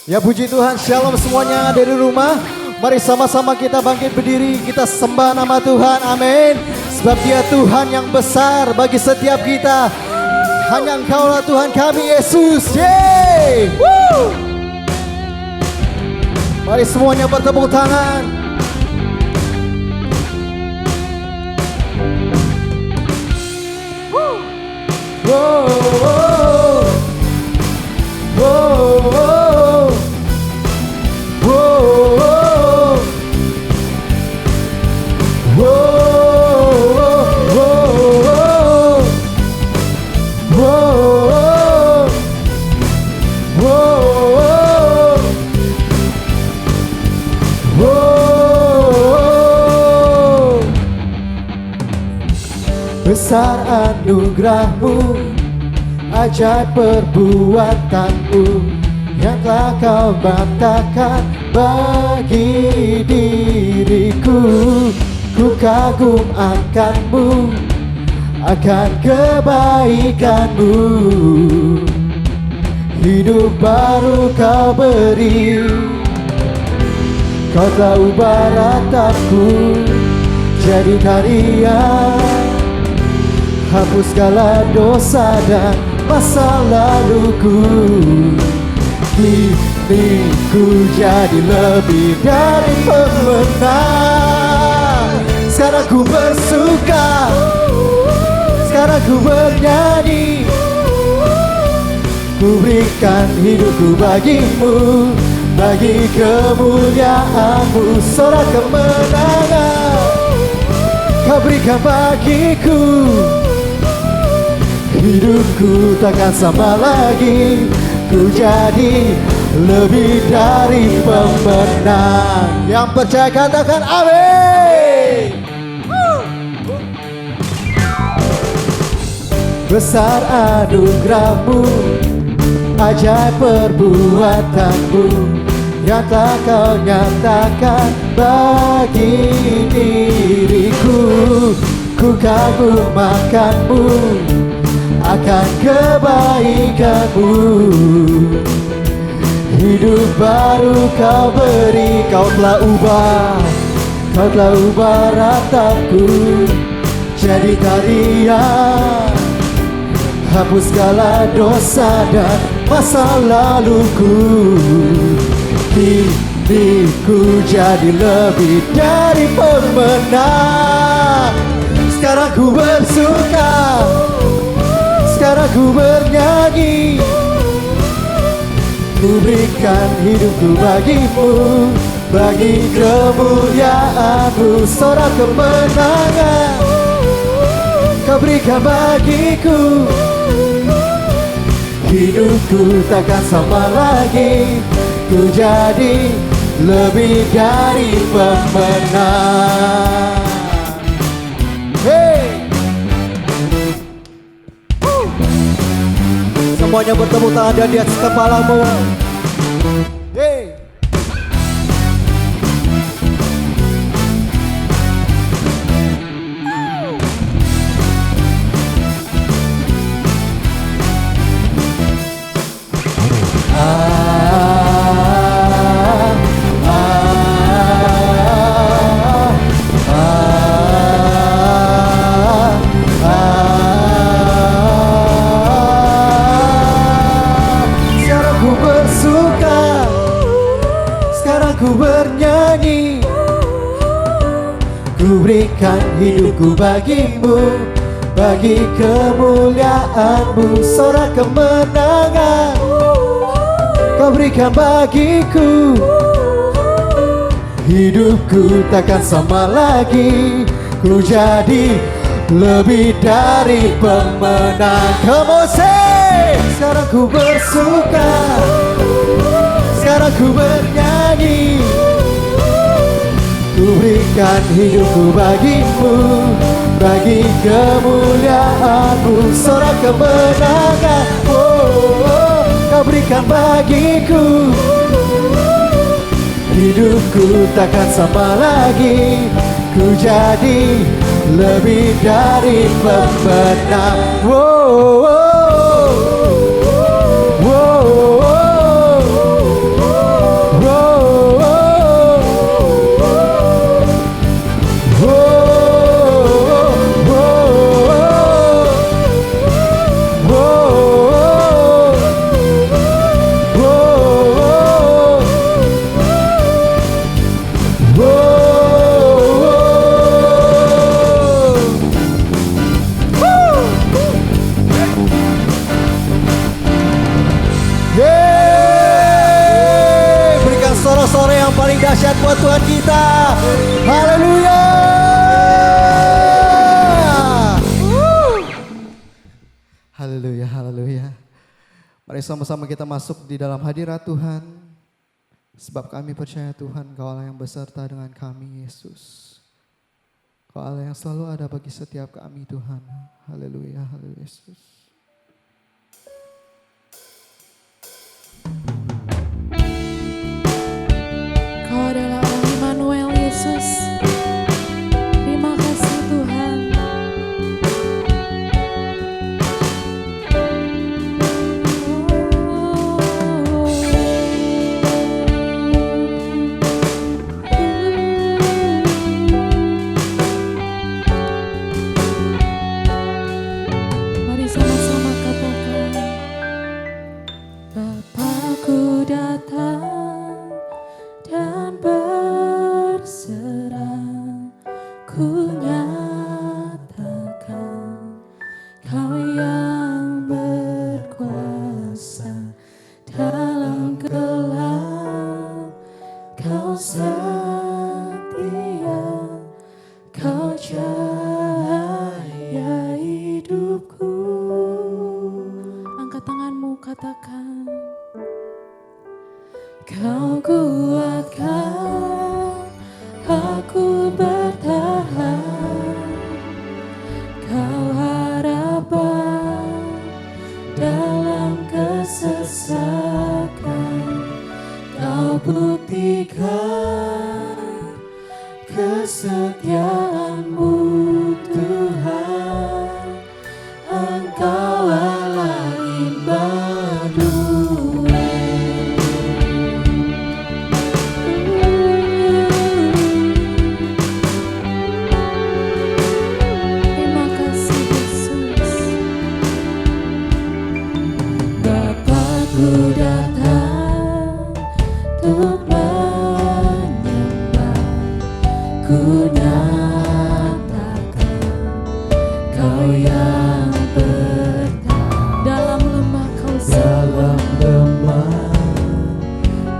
Ya puji Tuhan, shalom semuanya dari rumah. Mari sama-sama kita bangkit berdiri, kita sembah nama Tuhan, amin. Sebab Dia Tuhan yang besar bagi setiap kita. Hanya Engkaulah Tuhan kami, Yesus. Yeay! Woo! Mari semuanya bertepuk tangan. Woo! Wow, wow, wow, wow. Besar anugerah-Mu, ajaib perbuatan-Mu, yang telah Kau bantahkan bagi diriku. Ku kagum akan-Mu, akan kebaikan-Mu. Hidup baru Kau beri, Kau telah ubah rataku jadi tarian. Hapus segala dosa dan masa laluku. Kini ku jadi lebih dari pemenang. Sekarang ku bersuka, sekarang ku bernyanyi. Ku berikan hidupku bagi-Mu, bagi kemuliaan-Mu. Sorak kemenangan Kau berikan bagiku. Hidupku takkan sama lagi, ku jadi lebih dari pemenang. Yang percaya katakan amin. Besar anugerah-Mu, ajaib perbuatan-Mu, yang tak Kau nyatakan bagi diriku. Ku kagum akan-Mu, akan kebaikan-Mu. Hidup baru Kau beri, Kau telah ubah rataku jadi tarian. Hapus segala dosa dan masa laluku. Kini ku jadi lebih dari pemenang. Sekarang ku bersuka, sekarang ku bernyanyi. Ku berikan hidupku bagi-Mu, bagi kemuliaan-Mu. Sorak kemenangan Kau berikan bagiku. Hidupku takkan sama lagi, ku jadi lebih dari pemenang. Hey! Semuanya bertepuk tangan dan di atas kepalamu. Hey! Ku bernyanyi, ku berikan hidupku bagi-Mu, bagi kemuliaan-Mu. Sorak kemenangan Kau berikan bagiku. Hidupku takkan sama lagi, ku jadi lebih dari pemenang. Come on say! Sekarang ku bersuka, sekarang ku bernyanyi. Ku berikan hidupku bagi-Mu, bagi kemuliaan-Mu. Sorak kemenangan, oh, oh, Kau berikan bagiku. Hidupku takkan sama lagi, ku jadi lebih dari pemenang. Wow, wow, wow, wow. Mari sama-sama kita masuk di dalam hadirat Tuhan. Sebab kami percaya Tuhan, Kau Allah yang beserta dengan kami, Yesus. Kau Allah yang selalu ada bagi setiap kami, Tuhan. Haleluya, haleluya, Yesus. Kau adalah Allah Immanuel, Yesus. Terima kasih Tuhan. Mari sama-sama katakan, Bapakku datang dan berserah, ku nyatakan Kau yang berkuasa dalam gelap. Kau setia, Kau cahaya hidupku. Angkat tanganmu, katakan, Kau kuatkan aku bertahan. Kau harapan dalam kesesakan. Kau buktikan kesetiaan-Mu, Tuhan. Engkau Allah Immanuel. Terima kasih Yesus. Bapakku datang untuk menyembah, ku nyatakan Kau yang bertahan. Dalam lemah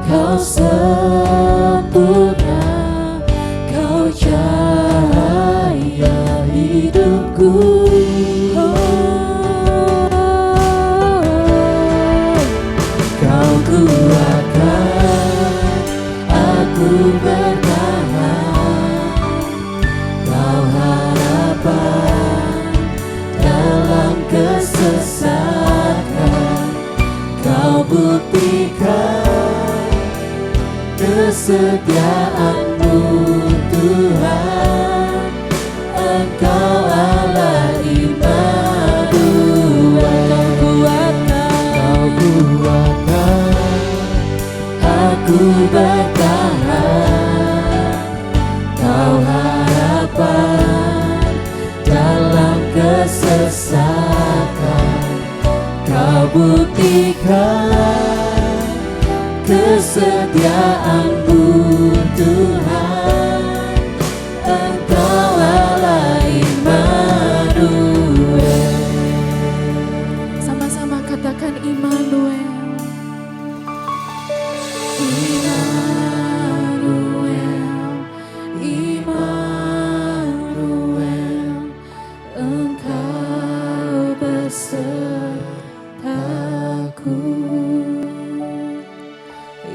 Kau sempurna, Kau cahaya hidupku. Kau kuatkan aku bertahan. Kau harapan dalam kesesakan. Kau buktikan kesetiaan-Mu, Tuhan. Engkau Allah Immanuel. Kau kuatkan aku bertahan. Kau harapan dalam kesesakan. Kau buktikan kesetiaan-Mu, Tuhan. Engkau Allah Immanuel. Sama-sama katakan Immanuel. Immanuel, Immanuel, Engkau besertaku.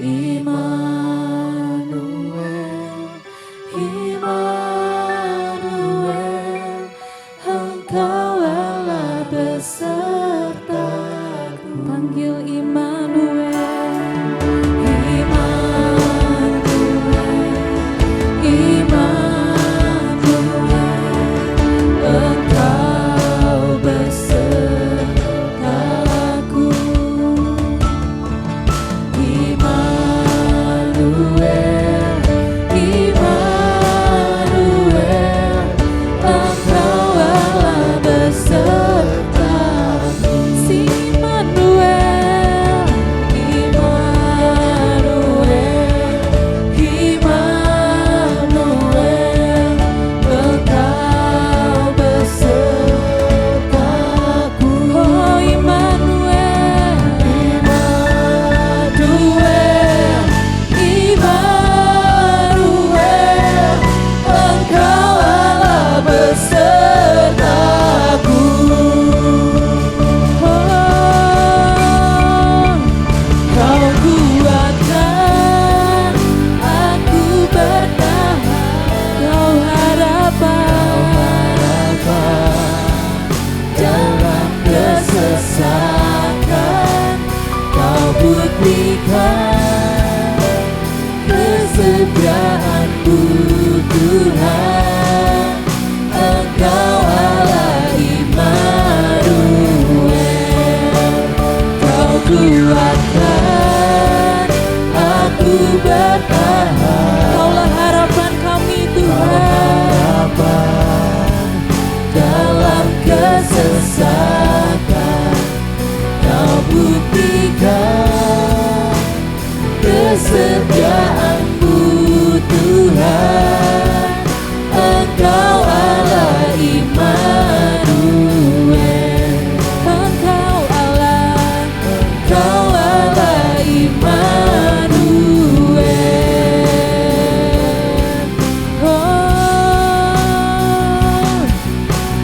Immanuel,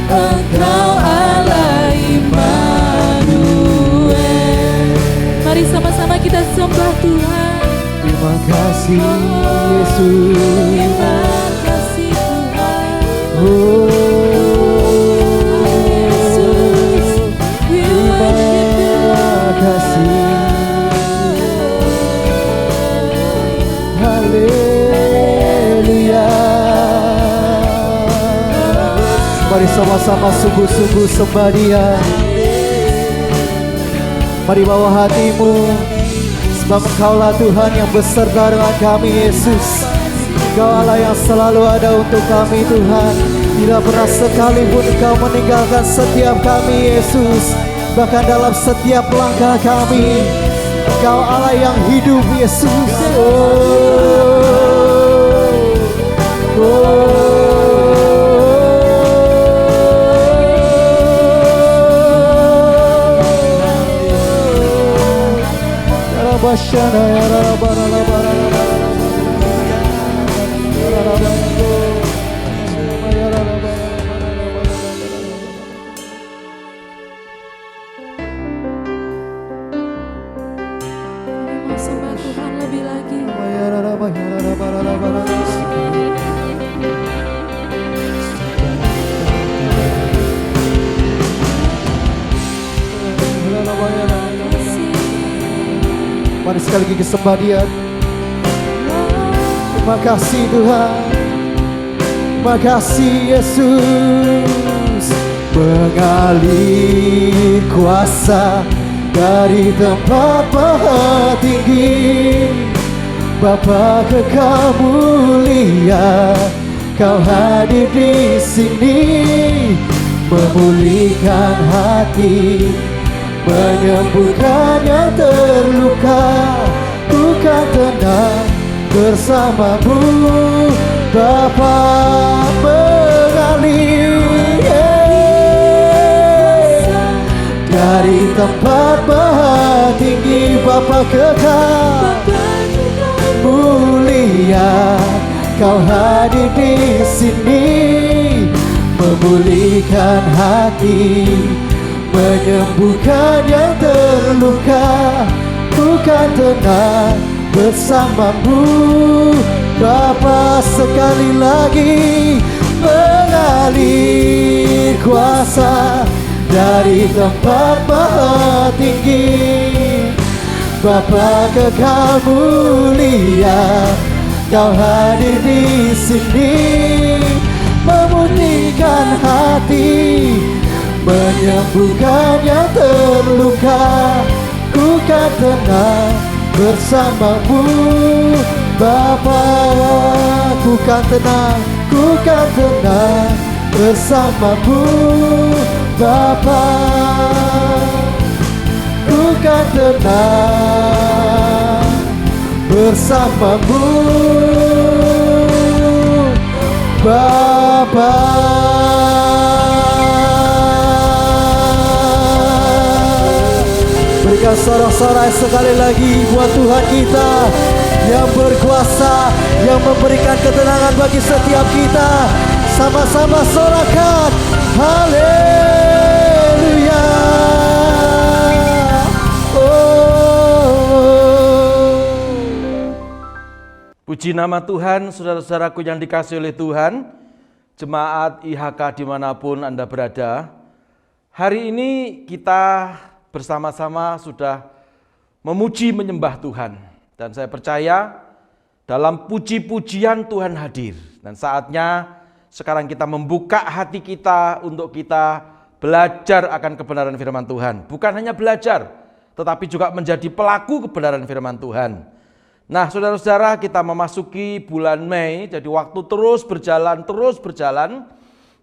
Engkau Allah Immanuel. Mari sama-sama kita sembah Tuhan. Terima kasih Yesus. Terima kasih Tuhan. Oh, Yesus, we worship you. terima kasih. Haleluya. Mari sama-sama sungguh-sungguh sembah Dia. Mari bawa hatimu, sebab Engkaulah Tuhan yang beserta dengan kami Yesus. Engkau Allah yang selalu ada untuk kami Tuhan. Tidak pernah sekalipun Engkau meninggalkan setiap kami Yesus. Bahkan dalam setiap langkah kami, Engkau Allah yang hidup Yesus. Bashana ya rabana barana. Mau sembah Tuhan lebih lagi. Mari sekali lagi sembah Dia. Terima kasih Tuhan. Terima kasih Yesus. Mengalir kuasa dari tempat maha tinggi. Bapa kekal mulia, Kau hadir di sini, memulihkan hati, menyembuhkan yang terluka. Ku kan tenang bersamamu, Bapa mengalir dari tempat maha tinggi. Bapa kekal mulia, Kau hadir di sini, memulihkan hati, menyembuhkan yang terluka. Ku kan tenang bersamamu, Bapa. Sekali lagi mengalir kuasa dari tempat maha tinggi. Bapa kekal mulia, Kau hadir di sini, memutihkan hati, menyembuhkan yang terluka. Ku kan tenang bersamamu, Bapa. Ku kan tenang bersamamu, Bapa. Ku kan tenang bersamamu, Bapa. Berikan sorak-sorai sekali lagi buat Tuhan kita yang berkuasa, yang memberikan ketenangan bagi setiap kita. Sama-sama sorakan haleluya. Puji nama Tuhan, saudara-saudaraku yang dikasihi oleh Tuhan, jemaat IHK dimanapun Anda berada. Hari ini kita bersama-sama sudah memuji menyembah Tuhan. Dan saya percaya dalam puji-pujian Tuhan hadir. Dan saatnya sekarang kita membuka hati kita untuk kita belajar akan kebenaran firman Tuhan. Bukan hanya belajar, tetapi juga menjadi pelaku kebenaran firman Tuhan. Nah, saudara-saudara, kita memasuki bulan Mei, jadi waktu terus berjalan.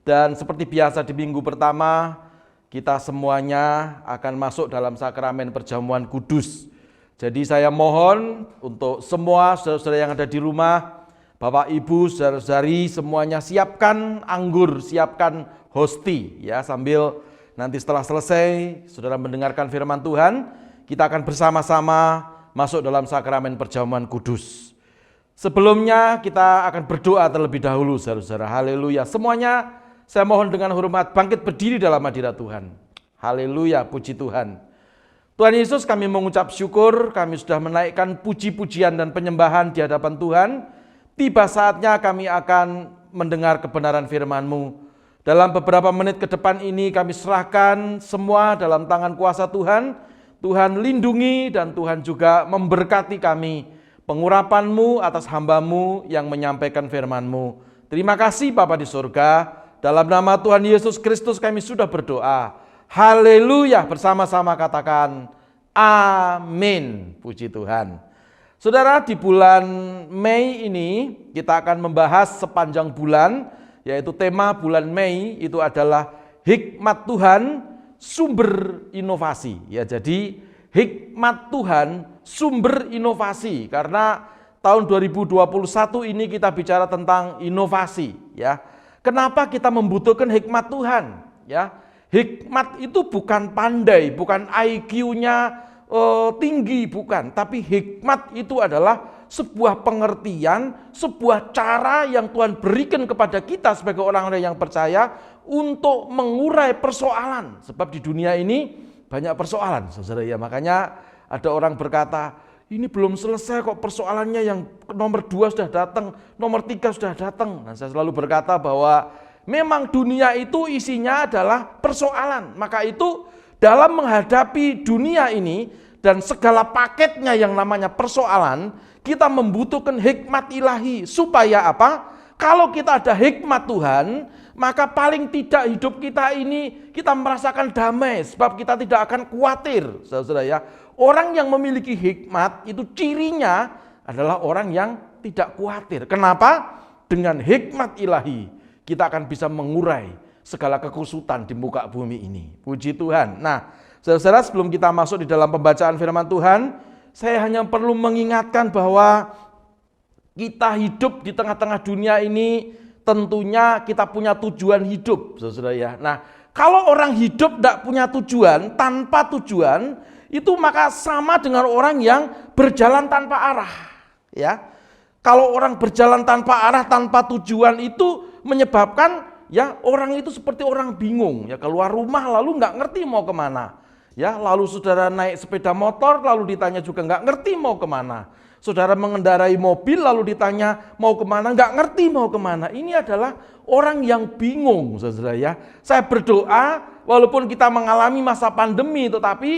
Dan seperti biasa di minggu pertama, kita semuanya akan masuk dalam sakramen perjamuan kudus. Jadi saya mohon untuk semua saudara-saudara yang ada di rumah, Bapak Ibu, saudara-saudari semuanya siapkan anggur, siapkan hosti ya, sambil nanti setelah selesai saudara mendengarkan firman Tuhan, kita akan bersama-sama masuk dalam sakramen perjamuan kudus. Sebelumnya kita akan berdoa terlebih dahulu, saudara-saudara. Haleluya. Semuanya saya mohon dengan hormat bangkit berdiri dalam hadirat Tuhan. Haleluya, puji Tuhan. Tuhan Yesus, kami mengucap syukur, kami sudah menaikkan puji-pujian dan penyembahan di hadapan Tuhan. Tiba saatnya kami akan mendengar kebenaran firman-Mu. Dalam beberapa menit ke depan ini kami serahkan semua dalam tangan kuasa Tuhan. Tuhan lindungi dan Tuhan juga memberkati kami. Pengurapan-Mu atas hamba-Mu yang menyampaikan firman-Mu. Terima kasih Bapa di surga. Dalam nama Tuhan Yesus Kristus kami sudah berdoa. Haleluya, bersama-sama katakan amin. Puji Tuhan. Saudara, di bulan Mei ini kita akan membahas sepanjang bulan, yaitu tema bulan Mei itu adalah hikmat Tuhan sumber inovasi. Ya, jadi hikmat Tuhan sumber inovasi, karena tahun 2021 ini kita bicara tentang inovasi, ya. Kenapa kita membutuhkan hikmat Tuhan, ya? Hikmat itu bukan pandai, bukan IQ-nya tinggi, bukan. Tapi hikmat itu adalah sebuah pengertian, sebuah cara yang Tuhan berikan kepada kita sebagai orang-orang yang percaya untuk mengurai persoalan. Sebab di dunia ini banyak persoalan, saudara ya. Makanya ada orang berkata, ini belum selesai kok persoalannya, yang nomor 2 sudah datang, nomor 3 sudah datang. Nah, saya selalu berkata bahwa memang dunia itu isinya adalah persoalan. Maka itu dalam menghadapi dunia ini dan segala paketnya yang namanya persoalan, kita membutuhkan hikmat ilahi. Supaya apa? Kalau kita ada hikmat Tuhan, maka paling tidak hidup kita ini kita merasakan damai. Sebab kita tidak akan khawatir, saudara ya. Orang yang memiliki hikmat itu cirinya adalah orang yang tidak khawatir. Kenapa? Dengan hikmat ilahi kita akan bisa mengurai segala kekusutan di muka bumi ini. Puji Tuhan. Nah, saudara, sebelum kita masuk di dalam pembacaan firman Tuhan, saya hanya perlu mengingatkan bahwa kita hidup di tengah-tengah dunia ini, tentunya kita punya tujuan hidup, saudara ya. Nah, kalau orang hidup tidak punya tujuan, tanpa tujuan, itu maka sama dengan orang yang berjalan tanpa arah, ya. Kalau orang berjalan tanpa arah, tanpa tujuan, itu menyebabkan ya orang itu seperti orang bingung, ya, keluar rumah lalu nggak ngerti mau kemana, ya. Lalu saudara naik sepeda motor lalu ditanya juga nggak ngerti mau kemana. Saudara mengendarai mobil lalu ditanya mau kemana, nggak ngerti mau kemana. Ini adalah orang yang bingung, saudara ya. Saya berdoa walaupun kita mengalami masa pandemi, tetapi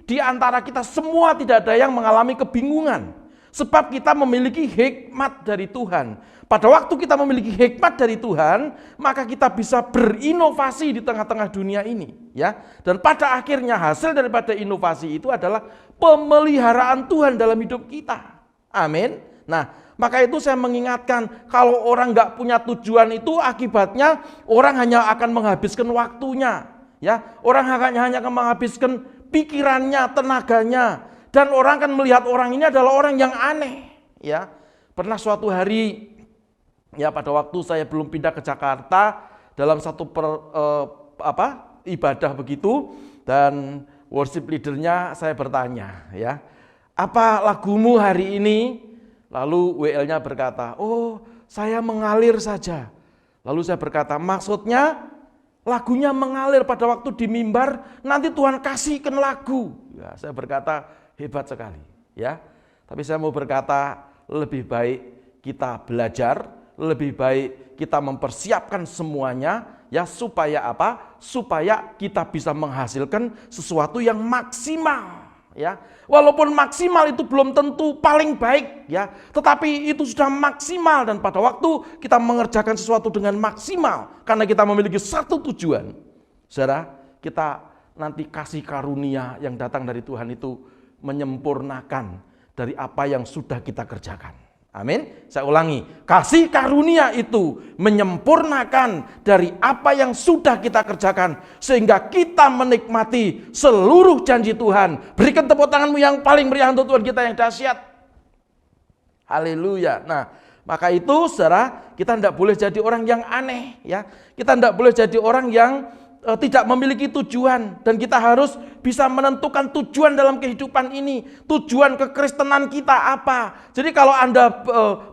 di antara kita semua tidak ada yang mengalami kebingungan. Sebab kita memiliki hikmat dari Tuhan. Pada waktu kita memiliki hikmat dari Tuhan, maka kita bisa berinovasi di tengah-tengah dunia ini, ya. Dan pada akhirnya hasil daripada inovasi itu adalah pemeliharaan Tuhan dalam hidup kita. Amin. Nah, maka itu saya mengingatkan, kalau orang nggak punya tujuan itu akibatnya orang hanya akan menghabiskan waktunya, ya. Orang hanya akan menghabiskan pikirannya, tenaganya. Dan orang kan melihat orang ini adalah orang yang aneh, ya. Pernah suatu hari, ya, pada waktu saya belum pindah ke Jakarta, dalam satu ibadah begitu, dan worship leadernya saya bertanya, ya, apa lagumu hari ini? Lalu WL-nya berkata, oh, saya mengalir saja. Lalu saya berkata, maksudnya lagunya mengalir, pada waktu di mimbar nanti Tuhan kasihkan lagu. Ya, saya berkata, hebat sekali, ya. Tapi saya mau berkata, lebih baik kita belajar, lebih baik kita mempersiapkan semuanya, ya, supaya apa? Supaya kita bisa menghasilkan sesuatu yang maksimal, ya. Walaupun maksimal itu belum tentu paling baik, ya, tetapi itu sudah maksimal. Dan pada waktu kita mengerjakan sesuatu dengan maksimal, karena kita memiliki satu tujuan, saudara, kita nanti kasih karunia yang datang dari Tuhan itu menyempurnakan dari apa yang sudah kita kerjakan. Amin. Saya ulangi, kasih karunia itu menyempurnakan dari apa yang sudah kita kerjakan, sehingga kita menikmati seluruh janji Tuhan. Berikan tepuk tanganmu yang paling meriah untuk Tuhan kita yang dahsyat. Haleluya. Nah, maka itu saudara, kita tidak boleh jadi orang yang aneh, ya. Kita tidak boleh jadi orang yang tidak memiliki tujuan, dan kita harus bisa menentukan tujuan dalam kehidupan ini. Tujuan kekristenan kita apa? Jadi kalau Anda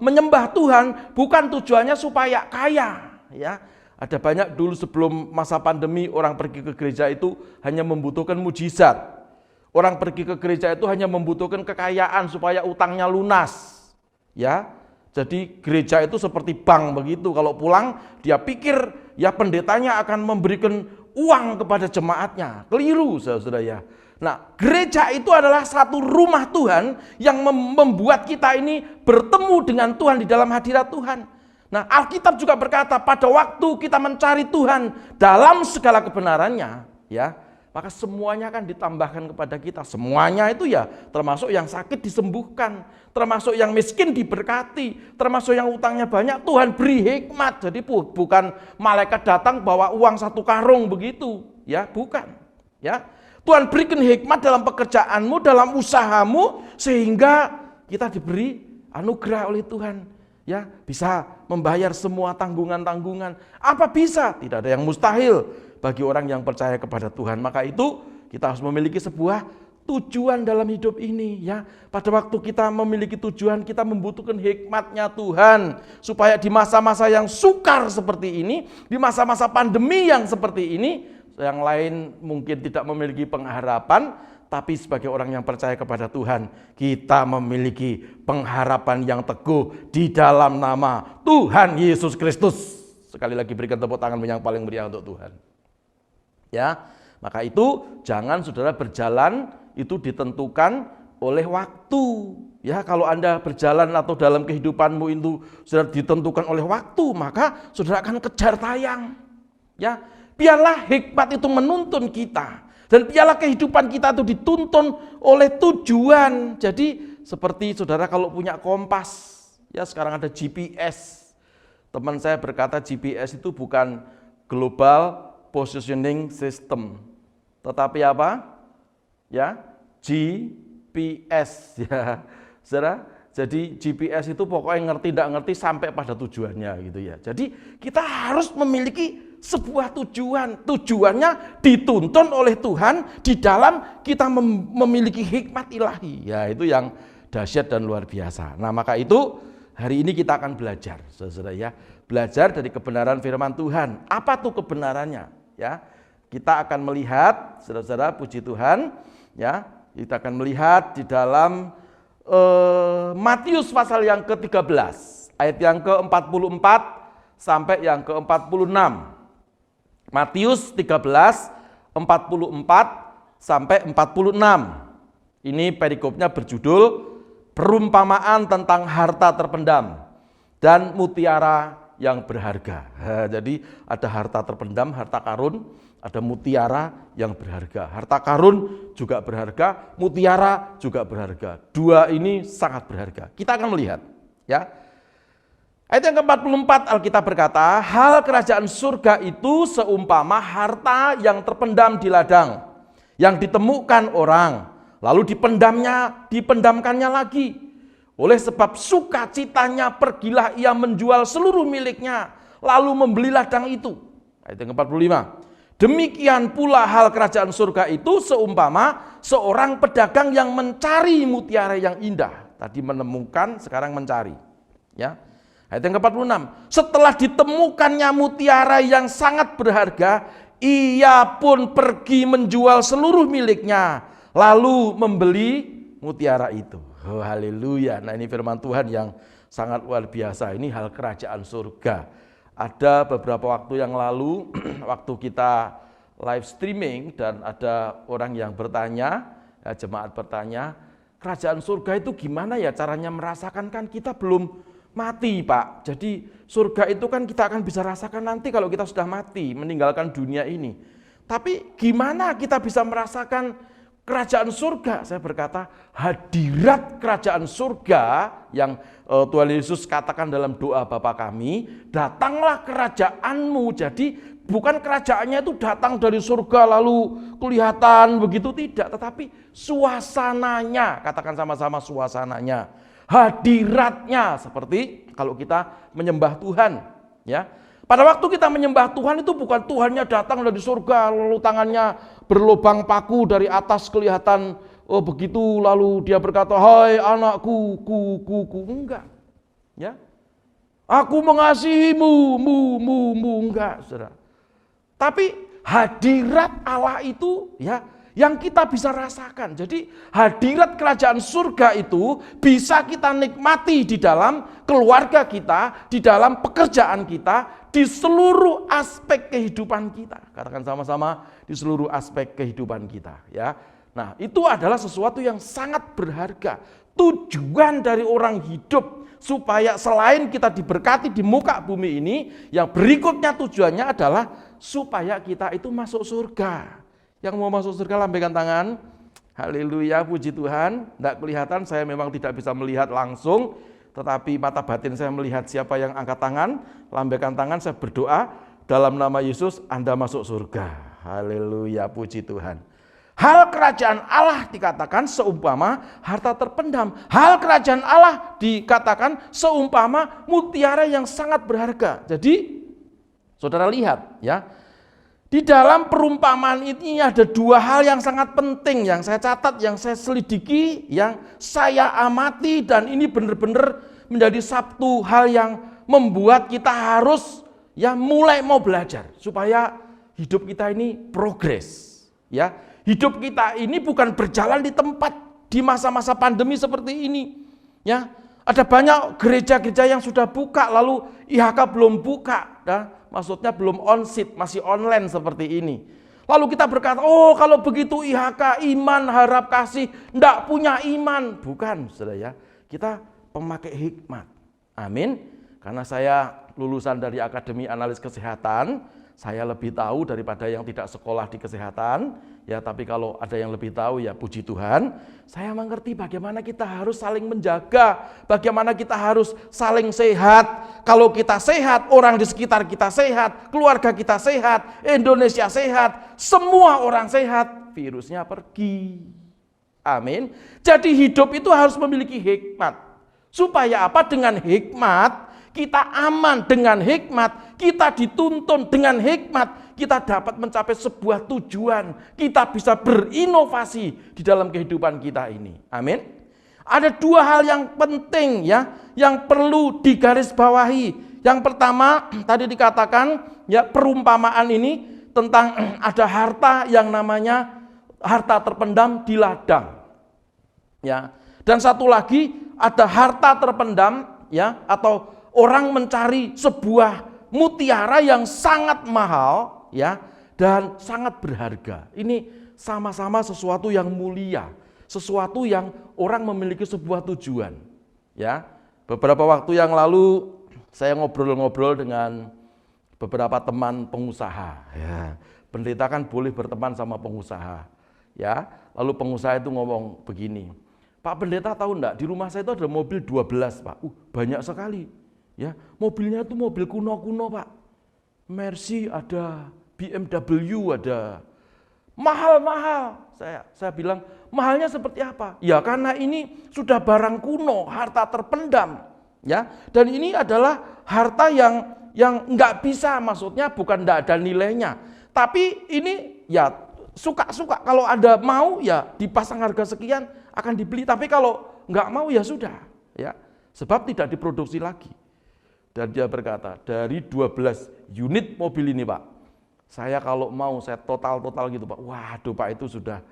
menyembah Tuhan, bukan tujuannya supaya kaya, ya. Ada banyak dulu sebelum masa pandemi orang pergi ke gereja itu hanya membutuhkan mujizat. Orang pergi ke gereja itu hanya membutuhkan kekayaan supaya utangnya lunas. Ya, jadi gereja itu seperti bank begitu. Kalau pulang dia pikir ya pendetanya akan memberikan uang kepada jemaatnya. Keliru saudara ya. Nah, gereja itu adalah satu rumah Tuhan yang membuat kita ini bertemu dengan Tuhan di dalam hadirat Tuhan. Nah, Alkitab juga berkata pada waktu kita mencari Tuhan dalam segala kebenarannya, ya, maka semuanya akan ditambahkan kepada kita. Semuanya itu ya, termasuk yang sakit disembuhkan, termasuk yang miskin diberkati, termasuk yang utangnya banyak, Tuhan beri hikmat. Jadi bukan malaikat datang bawa uang 1 karung begitu, ya, bukan. Ya, Tuhan berikan hikmat dalam pekerjaanmu, dalam usahamu, sehingga kita diberi anugerah oleh Tuhan. Ya, bisa membayar semua tanggungan-tanggungan. Apa bisa? Tidak ada yang mustahil bagi orang yang percaya kepada Tuhan. Maka itu kita harus memiliki sebuah tujuan dalam hidup ini. Ya, pada waktu kita memiliki tujuan, kita membutuhkan hikmatnya Tuhan supaya di masa-masa yang sukar seperti ini, di masa-masa pandemi yang seperti ini, yang lain mungkin tidak memiliki pengharapan, tapi sebagai orang yang percaya kepada Tuhan, kita memiliki pengharapan yang teguh di dalam nama Tuhan Yesus Kristus. Sekali lagi berikan tepuk tangan yang paling meriah untuk Tuhan. Ya, maka itu jangan saudara berjalan itu ditentukan oleh waktu. Ya, kalau Anda berjalan atau dalam kehidupanmu itu saudara ditentukan oleh waktu, maka saudara akan kejar tayang. Ya, biarlah hikmat itu menuntun kita. Dan biarlah kehidupan kita itu dituntun oleh tujuan. Jadi seperti saudara kalau punya kompas, ya sekarang ada GPS. Teman saya berkata GPS itu bukan Global Positioning System, tetapi apa? Ya, GPS. Ya, saudara. Jadi GPS itu pokoknya ngerti tidak ngerti sampai pada tujuannya gitu ya. Jadi kita harus memiliki sebuah tujuan. Tujuannya dituntun oleh Tuhan di dalam kita memiliki hikmat ilahi. Ya, itu yang dahsyat dan luar biasa. Nah, maka itu hari ini kita akan belajar, saudara ya. Belajar dari kebenaran firman Tuhan. Apa tuh kebenarannya? Ya, kita akan melihat, saudara-saudara, puji Tuhan, ya. Kita akan melihat di dalam Matius pasal yang ke-13, ayat yang ke-44 sampai yang ke-46. Matius 13, 44 sampai 46. Ini perikopnya berjudul perumpamaan tentang harta terpendam dan mutiara yang berharga. Jadi ada harta terpendam, harta karun, ada mutiara yang berharga. Harta karun juga berharga, mutiara juga berharga. Dua ini sangat berharga. Kita akan melihat, ya. Ayat yang ke-44 Alkitab berkata, hal kerajaan surga itu seumpama harta yang terpendam di ladang, yang ditemukan orang, lalu dipendamkannya lagi. Oleh sebab sukacitanya pergilah ia menjual seluruh miliknya, lalu membeli ladang itu. Ayat yang ke-45. Demikian pula hal kerajaan surga itu seumpama seorang pedagang yang mencari mutiara yang indah. Tadi menemukan, sekarang mencari. Ya. Ayat yang ke-46. Setelah ditemukannya mutiara yang sangat berharga, ia pun pergi menjual seluruh miliknya, lalu membeli mutiara itu. Oh, haleluya. Nah, ini firman Tuhan yang sangat luar biasa. Ini hal kerajaan surga. Ada beberapa waktu yang lalu, waktu kita live streaming dan ada orang yang bertanya, ya, jemaat bertanya, kerajaan surga itu gimana ya caranya merasakan, kan kita belum mati Pak. Jadi surga itu kan kita akan bisa rasakan nanti kalau kita sudah mati, meninggalkan dunia ini. Tapi gimana kita bisa merasakan kerajaan surga? Saya berkata, hadirat kerajaan surga yang Tuhan Yesus katakan dalam doa Bapa kami, datanglah kerajaanmu. Jadi bukan kerajaannya itu datang dari surga lalu kelihatan begitu, tidak. Tetapi suasananya, katakan sama-sama suasananya, hadiratnya. Seperti kalau kita menyembah Tuhan, ya. Pada waktu kita menyembah Tuhan itu bukan Tuhannya datang dari surga lalu tangannya berlubang paku dari atas kelihatan begitu lalu dia berkata, hai anakku, ku, enggak. Ya. Aku mengasihimu, enggak, saudara. Tapi hadirat Allah itu ya yang kita bisa rasakan. Jadi hadirat kerajaan surga itu bisa kita nikmati di dalam keluarga kita, di dalam pekerjaan kita, di seluruh aspek kehidupan kita. Katakan sama-sama, di seluruh aspek kehidupan kita, ya. Nah, itu adalah sesuatu yang sangat berharga. Tujuan dari orang hidup supaya selain kita diberkati di muka bumi ini, yang berikutnya tujuannya adalah supaya kita itu masuk surga. Yang mau masuk surga lambaikan tangan. Haleluya, puji Tuhan. Tidak kelihatan, saya memang tidak bisa melihat langsung, tetapi mata batin saya melihat siapa yang angkat tangan. Lambaikan tangan, saya berdoa dalam nama Yesus Anda masuk surga. Haleluya, puji Tuhan. Hal kerajaan Allah dikatakan seumpama harta terpendam. Hal kerajaan Allah dikatakan seumpama mutiara yang sangat berharga. Jadi, saudara lihat ya, di dalam perumpamaan ini ada dua hal yang sangat penting yang saya catat, yang saya selidiki, yang saya amati, dan ini benar-benar menjadi satu hal yang membuat kita harus ya mulai mau belajar supaya hidup kita ini progres, ya. Hidup kita ini bukan berjalan di tempat di masa-masa pandemi seperti ini. Ya, ada banyak gereja-gereja yang sudah buka, lalu IHK belum buka. Ya, maksudnya belum on-site, masih online seperti ini. Lalu kita berkata, oh kalau begitu IHK, iman, harap kasih, enggak punya iman. Bukan, saudara ya. Kita pemakai hikmat. Amin. Karena saya lulusan dari Akademi Analis Kesehatan, saya lebih tahu daripada yang tidak sekolah di kesehatan, ya. Tapi kalau ada yang lebih tahu, ya puji Tuhan, saya mengerti bagaimana kita harus saling menjaga, bagaimana kita harus saling sehat. Kalau kita sehat, orang di sekitar kita sehat, keluarga kita sehat, Indonesia sehat, semua orang sehat, virusnya pergi. Amin. Jadi hidup itu harus memiliki hikmat. Supaya apa? Dengan hikmat kita aman, dengan hikmat kita dituntun, dengan hikmat kita dapat mencapai sebuah tujuan, kita bisa berinovasi di dalam kehidupan kita ini. Amin. Ada dua hal yang penting ya, yang perlu digarisbawahi. Yang pertama tadi dikatakan ya, perumpamaan ini tentang ada harta yang namanya harta terpendam di ladang. Ya. Dan satu lagi ada harta terpendam ya, atau orang mencari sebuah mutiara yang sangat mahal ya, dan sangat berharga. Ini sama-sama sesuatu yang mulia, sesuatu yang orang memiliki sebuah tujuan. Ya, beberapa waktu yang lalu saya ngobrol-ngobrol dengan beberapa teman pengusaha. Ya, pendeta kan boleh berteman sama pengusaha. Ya, lalu pengusaha itu ngomong begini, Pak Pendeta tahu enggak, di rumah saya itu ada mobil 12 Pak. Banyak sekali. Ya, mobilnya itu mobil kuno-kuno Pak. Mercy ada, BMW ada. Mahal-mahal. Saya bilang, mahalnya seperti apa? Ya karena ini sudah barang kuno, harta terpendam. Ya, dan ini adalah harta yang enggak bisa, maksudnya bukan enggak ada nilainya. Tapi ini ya suka-suka, kalau ada mau ya dipasang harga sekian akan dibeli, tapi kalau enggak mau ya sudah, ya. Sebab tidak diproduksi lagi. Dan dia berkata, dari 12 unit mobil ini Pak, saya kalau mau saya total gitu Pak, waduh Pak itu sudah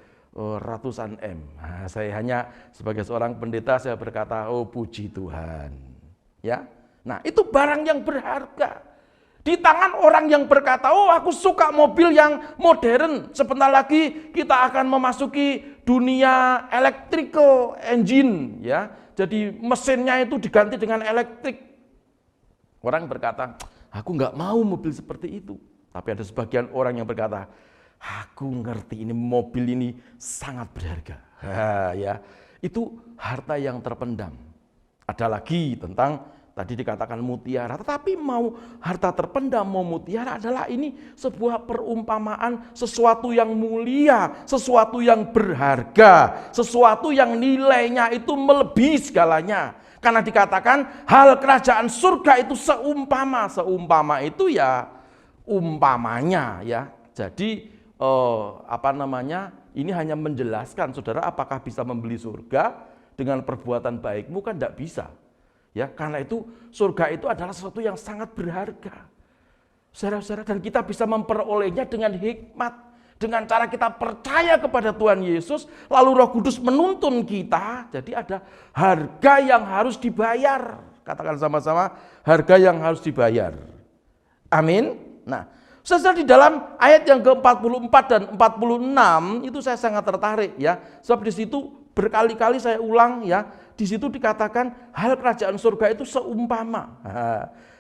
ratusan M. Nah, saya hanya sebagai seorang pendeta saya berkata, oh puji Tuhan. Ya, nah itu barang yang berharga. Di tangan orang yang berkata, oh aku suka mobil yang modern, sebentar lagi kita akan memasuki dunia electrical engine. Ya, jadi mesinnya itu diganti dengan elektrik. Orang berkata, aku nggak mau mobil seperti itu. Tapi ada sebagian orang yang berkata, aku ngerti ini mobil ini sangat berharga. Ya, itu harta yang terpendam. Ada lagi tentang tadi dikatakan mutiara, tetapi mau harta terpendam, mau mutiara adalah ini sebuah perumpamaan sesuatu yang mulia, sesuatu yang berharga, sesuatu yang nilainya itu melebihi segalanya. Karena dikatakan hal kerajaan surga itu seumpama itu ya umpamanya ya. Jadi ini hanya menjelaskan saudara apakah bisa membeli surga dengan perbuatan baikmu, kan tidak bisa. Ya, karena itu surga itu adalah sesuatu yang sangat berharga. Saudara-saudara, dan kita bisa memperolehnya dengan hikmat, dengan cara kita percaya kepada Tuhan Yesus, lalu Roh Kudus menuntun kita. Jadi ada harga yang harus dibayar. Katakan sama-sama, harga yang harus dibayar. Amin. Nah, saudara, di dalam ayat yang ke-44 dan 46 itu saya sangat tertarik ya. Sebab di situ berkali-kali saya ulang ya. Di situ dikatakan hal kerajaan surga itu seumpama.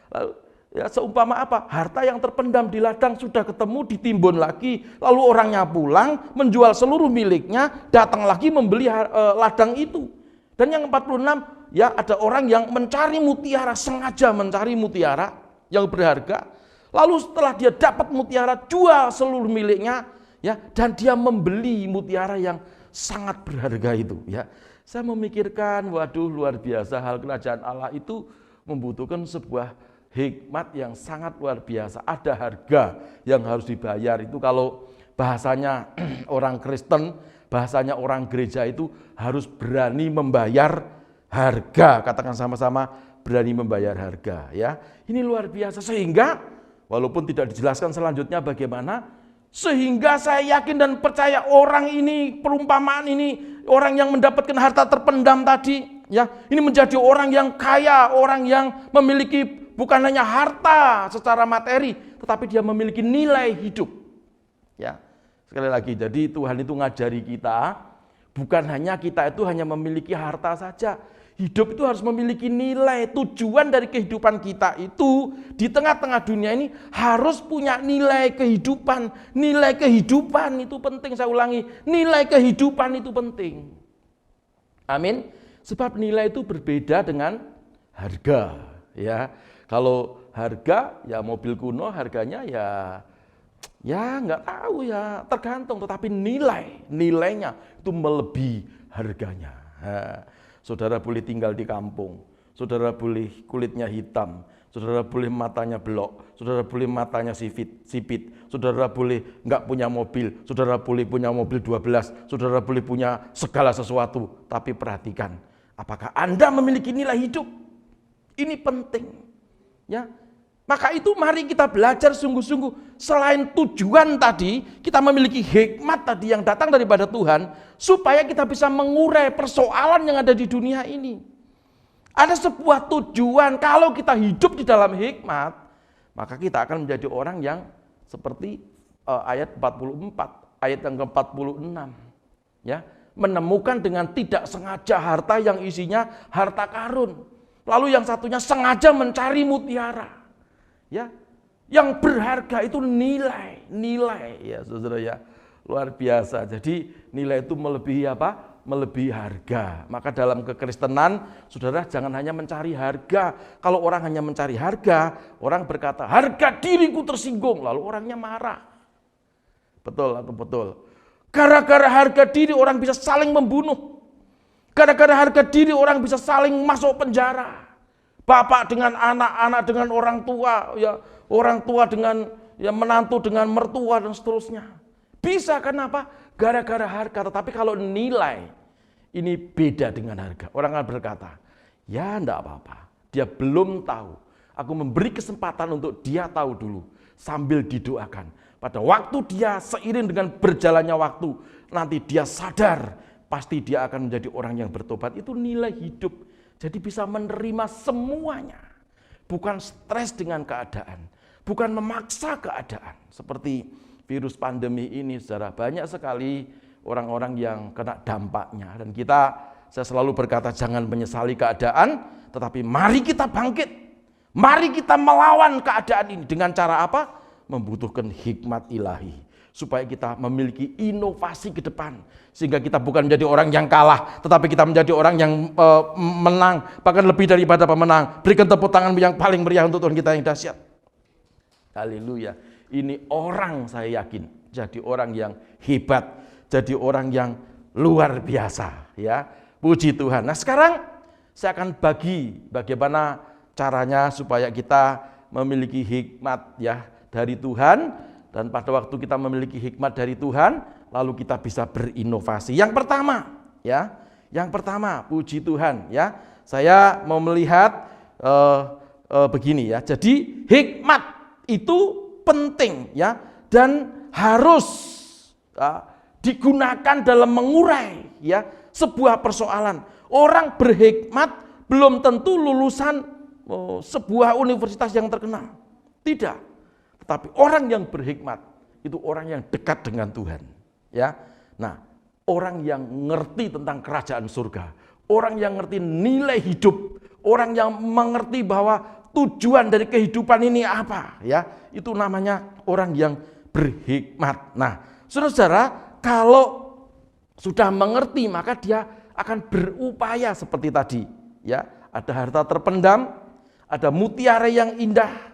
Lalu, ya, seumpama apa? Harta yang terpendam di ladang sudah ketemu, ditimbun lagi. Lalu orangnya pulang, menjual seluruh miliknya, datang lagi membeli ladang itu. Dan yang 46, ya ada orang yang mencari mutiara, sengaja mencari mutiara yang berharga. Lalu setelah dia dapat mutiara, jual seluruh miliknya, ya, dan dia membeli mutiara yang sangat berharga itu. Ya, saya memikirkan, waduh luar biasa, hal kerajaan Allah itu membutuhkan sebuah hikmat yang sangat luar biasa. Ada harga yang harus dibayar. Itu kalau bahasanya orang Kristen, bahasanya orang gereja itu harus berani membayar harga. Katakan sama-sama, berani membayar harga. Ya, ini luar biasa sehingga walaupun tidak dijelaskan selanjutnya bagaimana, sehingga saya yakin dan percaya orang ini, perumpamaan ini, orang yang mendapatkan harta terpendam tadi, ya, ini menjadi orang yang kaya, orang yang memiliki bukan hanya harta secara materi, tetapi dia memiliki nilai hidup. Ya, sekali lagi, jadi Tuhan itu ngajari kita, bukan hanya kita itu hanya memiliki harta saja. Hidup itu harus memiliki nilai, tujuan dari kehidupan kita itu di tengah-tengah dunia ini harus punya nilai kehidupan. Nilai kehidupan itu penting, saya ulangi, nilai kehidupan itu penting. Amin. Sebab nilai itu berbeda dengan harga, ya. Kalau harga, ya mobil kuno harganya ya nggak tahu ya, tergantung, tetapi nilainya itu melebihi harganya. Saudara boleh tinggal di kampung, saudara boleh kulitnya hitam, saudara boleh matanya belok, saudara boleh matanya sipit, saudara boleh nggak punya mobil, saudara boleh punya mobil 12, saudara boleh punya segala sesuatu. Tapi perhatikan, apakah Anda memiliki nilai hidup? Ini penting. Ya, maka itu mari kita belajar sungguh-sungguh. Selain tujuan tadi, kita memiliki hikmat tadi yang datang daripada Tuhan, supaya kita bisa mengurai persoalan yang ada di dunia ini. Ada sebuah tujuan, kalau kita hidup di dalam hikmat, maka kita akan menjadi orang yang seperti ayat 44, ayat yang ke-46. Ya, menemukan dengan tidak sengaja harta yang isinya harta karun. Lalu yang satunya sengaja mencari mutiara. Ya, yang berharga itu nilai ya saudara ya, luar biasa. Jadi nilai itu melebihi apa? Melebihi harga. Maka dalam kekristenan, saudara jangan hanya mencari harga. Kalau orang hanya mencari harga, orang berkata harga diriku tersinggung, lalu orangnya marah. Betul atau betul? Gara-gara harga diri orang bisa saling membunuh. Gara-gara harga diri orang bisa saling masuk penjara. Bapak dengan anak dengan orang tua, ya orang tua dengan ya menantu dengan mertua dan seterusnya. Bisa kenapa? Gara-gara harga. Tetapi kalau nilai ini beda dengan harga. Orang akan berkata, ya enggak apa-apa. Dia belum tahu. Aku memberi kesempatan untuk dia tahu dulu sambil didoakan. Pada waktu dia seiring dengan berjalannya waktu, nanti dia sadar, pasti dia akan menjadi orang yang bertobat. Itu nilai hidup. Jadi bisa menerima semuanya. Bukan stres dengan keadaan. Bukan memaksa keadaan. Seperti virus pandemi ini, saudara, banyak sekali orang-orang yang kena dampaknya. Dan saya selalu berkata jangan menyesali keadaan, tetapi mari kita bangkit. Mari kita melawan keadaan ini. Dengan cara apa? Membutuhkan hikmat ilahi. Supaya kita memiliki inovasi ke depan. Sehingga kita bukan menjadi orang yang kalah, tetapi kita menjadi orang yang menang, bahkan lebih daripada pemenang. Berikan tepuk tangan yang paling meriah untuk Tuhan kita yang dahsyat. Haleluya. Ini orang, saya yakin, jadi orang yang hebat, jadi orang yang luar biasa. Ya, puji Tuhan. Nah sekarang saya akan bagaimana caranya supaya kita memiliki hikmat ya dari Tuhan. Dan pada waktu kita memiliki hikmat dari Tuhan, lalu kita bisa berinovasi. Yang pertama, puji Tuhan, ya. Saya mau melihat begini ya. Jadi hikmat itu penting ya dan harus digunakan dalam mengurai ya sebuah persoalan. Orang berhikmat belum tentu lulusan sebuah universitas yang terkenal. Tidak. Tetapi orang yang berhikmat itu orang yang dekat dengan Tuhan. Ya. Nah, orang yang ngerti tentang kerajaan surga, orang yang ngerti nilai hidup, orang yang mengerti bahwa tujuan dari kehidupan ini apa, ya. Itu namanya orang yang berhikmat. Nah, saudara-saudara, kalau sudah mengerti maka dia akan berupaya seperti tadi, ya. Ada harta terpendam, ada mutiara yang indah.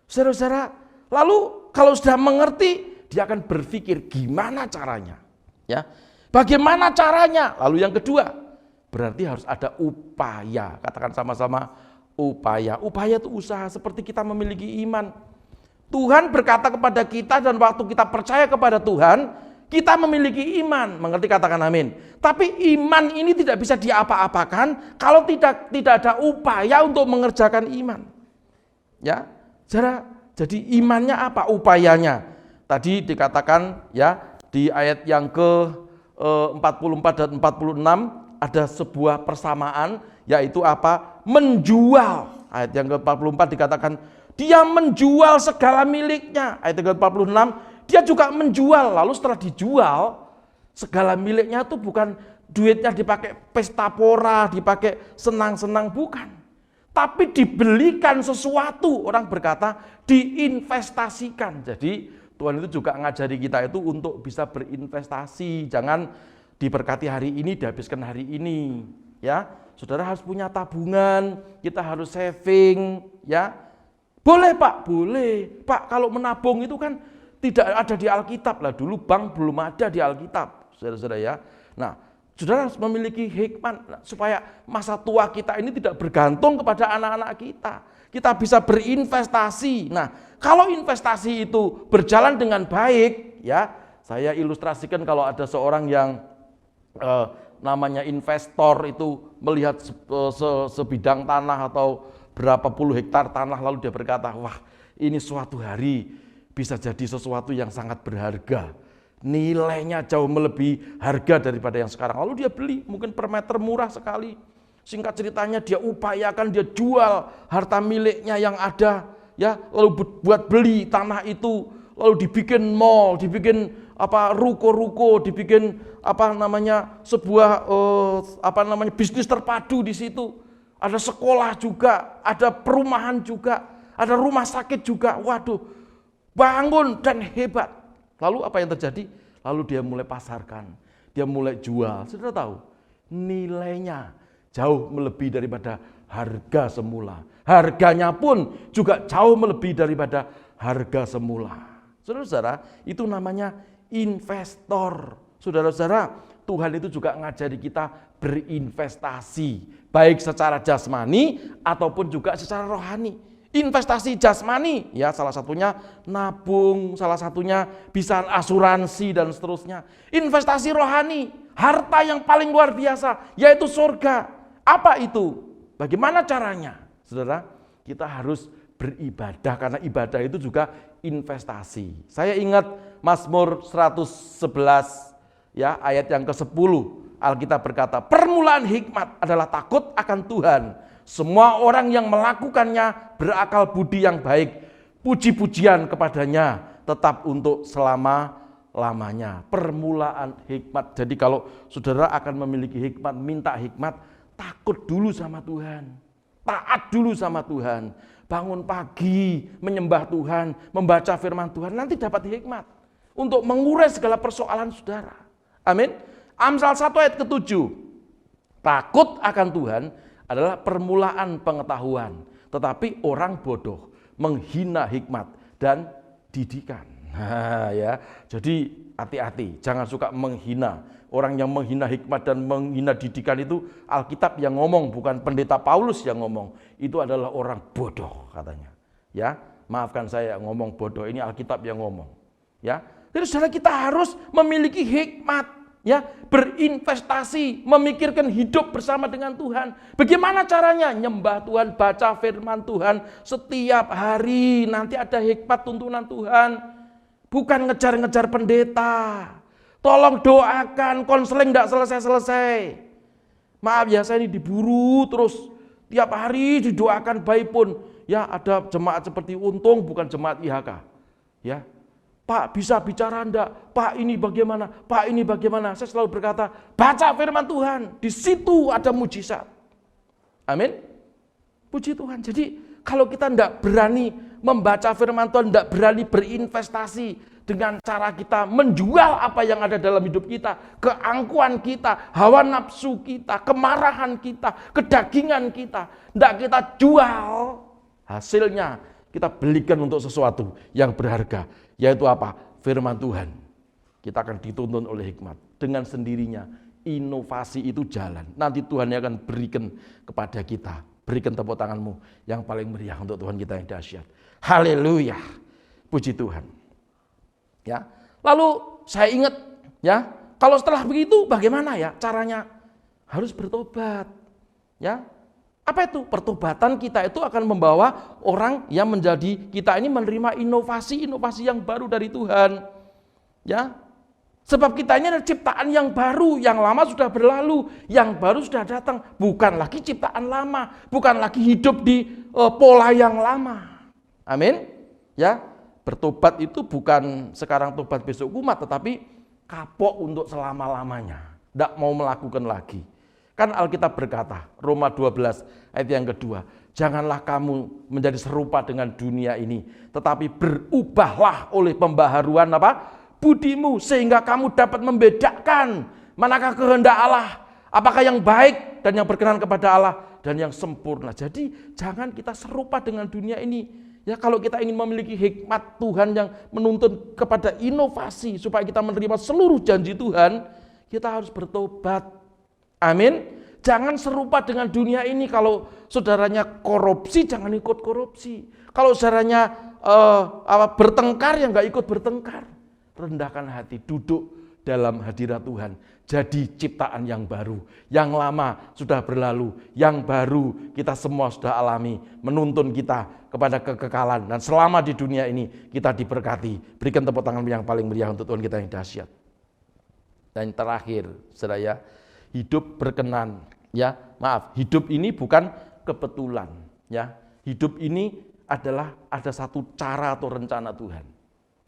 Saudara-saudara, lalu kalau sudah mengerti, dia akan berpikir gimana caranya. Ya, bagaimana caranya? Lalu yang kedua, berarti harus ada upaya. Katakan sama-sama upaya. Upaya itu usaha seperti kita memiliki iman. Tuhan berkata kepada kita dan waktu kita percaya kepada Tuhan, kita memiliki iman. Mengerti, katakan amin. Tapi iman ini tidak bisa diapa-apakan kalau tidak ada upaya untuk mengerjakan iman. Ya, jadi imannya apa? Upayanya. Tadi dikatakan ya di ayat yang ke-44 dan 46 ada sebuah persamaan, yaitu apa? Menjual. Ayat yang ke-44 dikatakan dia menjual segala miliknya. Ayat yang ke-46 dia juga menjual. Lalu setelah dijual segala miliknya itu bukan duitnya dipakai pesta pora, dipakai senang-senang, bukan. Tapi dibelikan sesuatu, orang berkata diinvestasikan. Jadi Tuhan itu juga ngajari kita itu untuk bisa berinvestasi. Jangan diberkati hari ini, dihabiskan hari ini. Ya, saudara harus punya tabungan, kita harus saving. Ya, boleh Pak, boleh. Pak, kalau menabung itu kan tidak ada di Alkitab lah. Dulu bank belum ada di Alkitab, saudara-saudara ya. Nah, saudara harus memiliki hikmat supaya masa tua kita ini tidak bergantung kepada anak-anak kita. Kita bisa berinvestasi. Nah, kalau investasi itu berjalan dengan baik, ya, saya ilustrasikan kalau ada seorang yang namanya investor itu melihat sebidang tanah atau berapa puluh hektar tanah, lalu dia berkata, wah, ini suatu hari bisa jadi sesuatu yang sangat berharga. Nilainya jauh melebihi harga daripada yang sekarang. Lalu dia beli, mungkin per meter murah sekali. Singkat ceritanya dia upayakan, dia jual harta miliknya yang ada, ya, lalu buat beli tanah itu, lalu dibikin mall, dibikin ruko-ruko, dibikin sebuah bisnis terpadu di situ. Ada sekolah juga, ada perumahan juga, ada rumah sakit juga. Waduh, bangun dan hebat. Lalu apa yang terjadi? Lalu dia mulai pasarkan, dia mulai jual. Sudah tahu, nilainya jauh melebihi daripada harga semula. Harganya pun juga jauh melebihi daripada harga semula. Saudara-saudara, itu namanya investor. Saudara-saudara, Tuhan itu juga ngajari kita berinvestasi, baik secara jasmani ataupun juga secara rohani. Investasi jasmani, ya salah satunya nabung, salah satunya bisa asuransi dan seterusnya. Investasi rohani, harta yang paling luar biasa, yaitu surga. Apa itu? Bagaimana caranya? Saudara, kita harus beribadah karena ibadah itu juga investasi. Saya ingat Mazmur 111 ya, ayat yang ke-10. Alkitab berkata, permulaan hikmat adalah takut akan Tuhan. Semua orang yang melakukannya berakal budi yang baik. Puji-pujian kepadanya tetap untuk selama-lamanya. Permulaan hikmat. Jadi kalau saudara akan memiliki hikmat, minta hikmat, takut dulu sama Tuhan. Taat dulu sama Tuhan. Bangun pagi, menyembah Tuhan, membaca firman Tuhan, nanti dapat hikmat untuk mengurai segala persoalan saudara. Amin. Amsal 1 ayat ke-7. Takut akan Tuhan adalah permulaan pengetahuan, tetapi orang bodoh menghina hikmat dan didikan. Nah, ya. Jadi hati-hati, jangan suka menghina. Orang yang menghina hikmat dan menghina didikan itu Alkitab yang ngomong, bukan pendeta Paulus yang ngomong. Itu adalah orang bodoh katanya. Ya, maafkan saya ngomong bodoh, ini Alkitab yang ngomong. Ya, jadi saudara kita harus memiliki hikmat. ya, berinvestasi, memikirkan hidup bersama dengan Tuhan. Bagaimana caranya? Nyembah Tuhan, baca firman Tuhan setiap hari. Nanti ada hikmat tuntunan Tuhan. Bukan ngejar-ngejar pendeta. Tolong doakan, konseling enggak selesai-selesai. Maaf ya, saya ini diburu terus. Tiap hari didoakan baik pun. Ya, ada jemaat seperti Untung, bukan jemaat IHK. Ya, Pak bisa bicara enggak? Pak ini bagaimana? Pak ini bagaimana? Saya selalu berkata, baca firman Tuhan. Di situ ada mujizat. Amin. Puji Tuhan. Jadi kalau kita enggak berani membaca firman Tuhan, enggak berani berinvestasi dengan cara kita menjual apa yang ada dalam hidup kita, keangkuhan kita, hawa nafsu kita, kemarahan kita, kedagingan kita, enggak kita jual, hasilnya kita belikan untuk sesuatu yang berharga, yaitu apa? Firman Tuhan. Kita akan dituntun oleh hikmat. Dengan sendirinya, inovasi itu jalan. Nanti Tuhan yang akan berikan kepada kita. Berikan tepuk tanganmu yang paling meriah untuk Tuhan kita yang dahsyat. Haleluya. Puji Tuhan. Ya. Lalu saya ingat, ya, kalau setelah begitu bagaimana ya caranya? Harus bertobat. Ya. Apa itu? Pertobatan kita itu akan membawa orang yang menjadi kita ini menerima inovasi yang baru dari Tuhan. Ya. Sebab kita ini adalah ciptaan yang baru, yang lama sudah berlalu, yang baru sudah datang. Bukan lagi ciptaan lama, bukan lagi hidup di pola yang lama. Amin. Ya, bertobat itu bukan sekarang tobat besok kumat, tetapi kapok untuk selama-lamanya. Tidak mau melakukan lagi. Kan Alkitab berkata, Roma 12 ayat yang kedua, janganlah kamu menjadi serupa dengan dunia ini, tetapi berubahlah oleh pembaharuan apa? Budimu, sehingga kamu dapat membedakan manakah kehendak Allah, apakah yang baik dan yang berkenan kepada Allah dan yang sempurna. Jadi jangan kita serupa dengan dunia ini. Ya, kalau kita ingin memiliki hikmat Tuhan yang menuntun kepada inovasi supaya kita menerima seluruh janji Tuhan, kita harus bertobat. Amin. Jangan serupa dengan dunia ini. Kalau saudaranya korupsi, jangan ikut korupsi. Kalau saudaranya bertengkar, ya nggak ikut bertengkar. Rendahkan hati, duduk dalam hadirat Tuhan. Jadi ciptaan yang baru. Yang lama sudah berlalu, yang baru kita semua sudah alami. Menuntun kita kepada kekekalan. Dan selama di dunia ini kita diberkati. Berikan tepuk tangan yang paling meriah untuk Tuhan kita yang dahsyat. Dan terakhir, saudara ya, hidup berkenan. Ya, maaf, hidup ini bukan kebetulan. Ya, hidup ini adalah ada satu cara atau rencana Tuhan.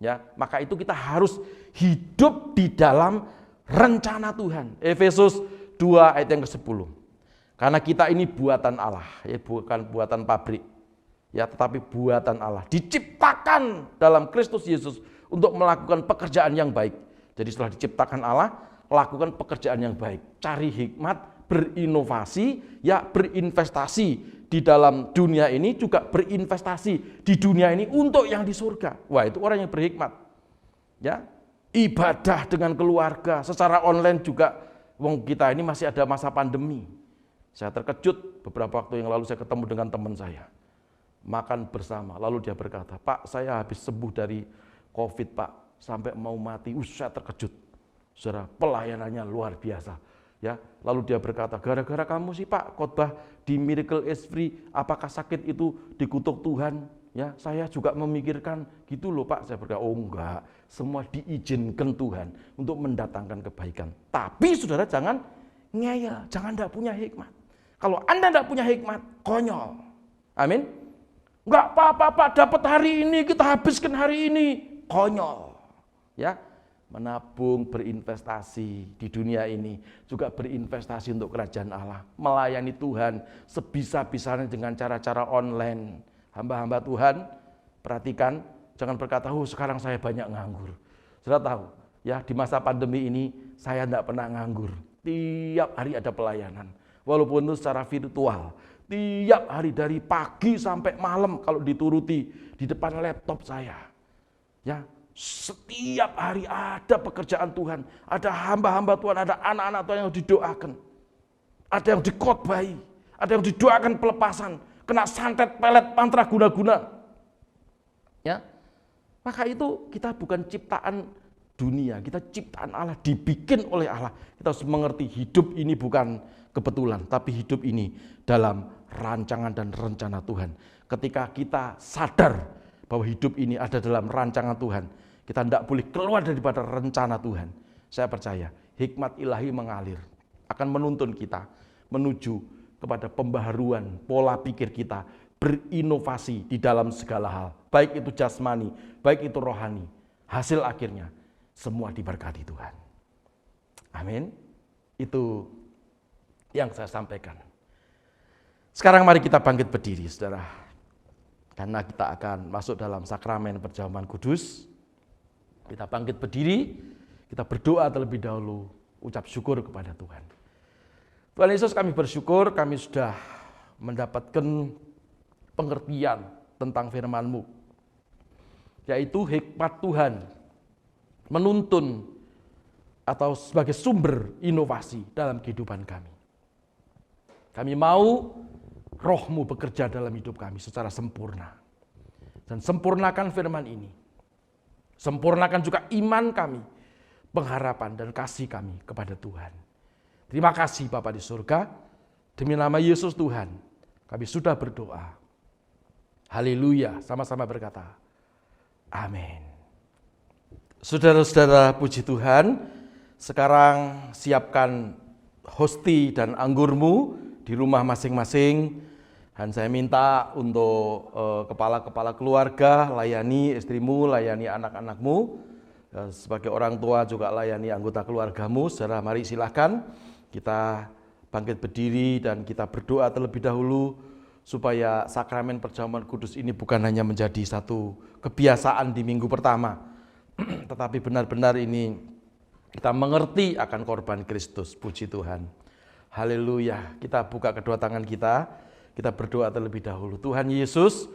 Ya, maka itu kita harus hidup di dalam rencana Tuhan. Efesus 2 ayat yang ke-10. Karena kita ini buatan Allah, ya, bukan buatan pabrik. Ya, tetapi buatan Allah. Diciptakan dalam Kristus Yesus untuk melakukan pekerjaan yang baik. Jadi setelah diciptakan Allah, lakukan pekerjaan yang baik. Cari hikmat, berinovasi, ya berinvestasi di dalam dunia ini, juga berinvestasi di dunia ini untuk yang di surga. Wah, itu orang yang berhikmat. Ya, ibadah dengan keluarga secara online juga. Wong kita ini masih ada masa pandemi. Saya terkejut beberapa waktu yang lalu saya ketemu dengan teman saya. Makan bersama, lalu dia berkata, "Pak, saya habis sembuh dari COVID, Pak, sampai mau mati." Saya terkejut. Saudara, pelayanannya luar biasa. Ya, lalu dia berkata, gara-gara kamu sih Pak, khotbah di Miracle is Free, apakah sakit itu dikutuk Tuhan? Ya, saya juga memikirkan gitu loh Pak. Saya berkata, oh enggak, semua diizinkan Tuhan untuk mendatangkan kebaikan. Tapi saudara jangan ngeyel, jangan tidak punya hikmat. Kalau Anda tidak punya hikmat, konyol. Amin. Enggak apa-apa Pak, dapat hari ini, kita habiskan hari ini. Konyol. Ya. Menabung, berinvestasi di dunia ini, juga berinvestasi untuk kerajaan Allah, melayani Tuhan sebisa-bisanya dengan cara-cara online. Hamba-hamba Tuhan, perhatikan, jangan berkata, "Oh, sekarang saya banyak nganggur." Sudah tahu, ya, di masa pandemi ini saya tidak pernah nganggur. Tiap hari ada pelayanan, walaupun itu secara virtual. Tiap hari dari pagi sampai malam kalau dituruti di depan laptop saya. Ya, setiap hari ada pekerjaan Tuhan, ada hamba-hamba Tuhan, ada anak-anak Tuhan yang didoakan, ada yang dikhotbahi, ada yang didoakan pelepasan, kena santet, pelet, mantra, guna-guna. Ya, maka itu kita bukan ciptaan dunia, kita ciptaan Allah, dibikin oleh Allah. Kita harus mengerti hidup ini bukan kebetulan, tapi hidup ini dalam rancangan dan rencana Tuhan. Ketika kita sadar bahwa hidup ini ada dalam rancangan Tuhan, kita tidak boleh keluar daripada rencana Tuhan. Saya percaya hikmat ilahi mengalir, akan menuntun kita menuju kepada pembaharuan pola pikir kita, berinovasi di dalam segala hal, baik itu jasmani, baik itu rohani. Hasil akhirnya semua diberkati Tuhan. Amin. Itu yang saya sampaikan. Sekarang mari kita bangkit berdiri, saudara. Karena kita akan masuk dalam sakramen perjamuan kudus. Kita bangkit berdiri, kita berdoa terlebih dahulu, ucap syukur kepada Tuhan. Tuhan Yesus, kami bersyukur kami sudah mendapatkan pengertian tentang firman-Mu, yaitu hikmat Tuhan menuntun atau sebagai sumber inovasi dalam kehidupan kami. Kami mau Roh-Mu bekerja dalam hidup kami secara sempurna. Dan sempurnakan firman ini. Sempurnakan juga iman kami, pengharapan dan kasih kami kepada Tuhan. Terima kasih Bapa di surga, demi nama Yesus Tuhan, kami sudah berdoa. Haleluya, sama-sama berkata, amin. Saudara-saudara, puji Tuhan, sekarang siapkan hosti dan anggurmu di rumah masing-masing. Dan saya minta untuk kepala-kepala keluarga, layani istrimu, layani anak-anakmu. Sebagai orang tua juga layani anggota keluargamu. Saudara, mari silakan kita bangkit berdiri dan kita berdoa terlebih dahulu supaya sakramen perjamuan kudus ini bukan hanya menjadi satu kebiasaan di minggu pertama, tetapi benar-benar ini kita mengerti akan korban Kristus. Puji Tuhan. Haleluya. Kita buka kedua tangan kita berdoa terlebih dahulu. Tuhan Yesus,